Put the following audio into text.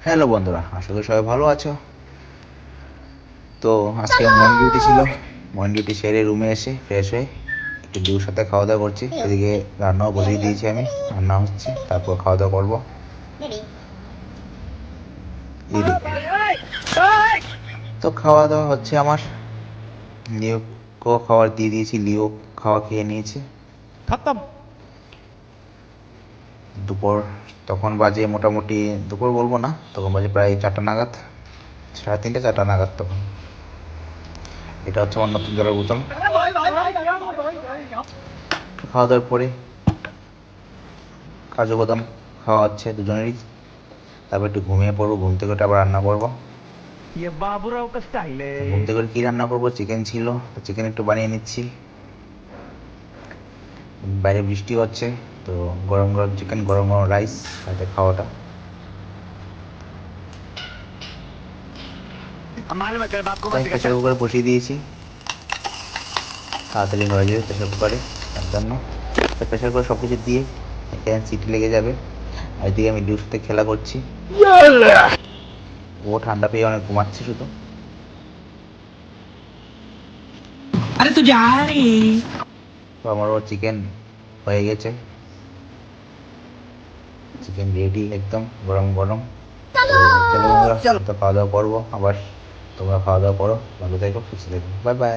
Hello বন্ধুরা, আশা করি সবাই ভালো আছো। তো আজকে মর্নিং ডিউটি ছিল। মর্নিং ডিউটি সেরে রুমে এসে ফ্রেশ হয়ে একটু ডিউর সাথে খাওয়া দাওয়া করছি। এদিকে রান্নাও বসিয়ে দিয়েছি, আমি রান্না হচ্ছে, তারপর খাওয়া দাওয়া করবো। এদিকে তো খাওয়া দাওয়া হচ্ছে আমার। লিওকেও খাবার দিয়ে দিয়েছি, লিও খাওয়া খেয়ে নিয়েছে। खत्म। দুপুর তখন বাজে মোটামুটি, দুপুর বলবো না, তখন বাজে প্রায় 4টা নাগাদ, 3:30 4টা নাগাদ তখন। এটা হচ্ছে আমার নতুন জলের বোতল। খাওয়া দাওয়ার পরে কাজু বাদাম খাওয়া হচ্ছে দুজনেরই। তারপর একটু ঘুমিয়ে পড়বো, ঘুম থেকে উঠে আবার রান্না করবো। ये बाबूराव का स्टाइल ঘুম है। থেকে উঠে কি রান্না করবো, চিকেন ছিল, তো চিকেন একটু বানিয়ে নিচ্ছি। বাইরে বৃষ্টি হচ্ছে, তো গরম গরম চিকেন, গরম গরম রাইস, সাথে খাওয়াটা। हमारे में कर बाप को मत তাই दिखा প্রেশার चल। কুকারে বসিয়ে দিয়েছি, তাড়াতাড়ি হয়ে যাবে প্রেশার কুকারে। তার জন্য প্রেশার কুকারে সব কিছু দিয়ে এখানে সিটি লেগে যাবে। আর এদিকে আমি লিউর সাথে খেলা করছি। ও ঠান্ডা পেয়ে অনেক ঘুমাচ্ছে শুধু। अरे तू जा रही। তো আমারও চিকেন হয়ে গেছে, চিকেন রেডি একদম গরম গরম। তো চলো বন্ধুরা, তো খাওয়া দাওয়া করবো আবার। তোমরা খাওয়া দাওয়া করো, ভালো থেকো, সুস্থ থেকো, বাই বাই।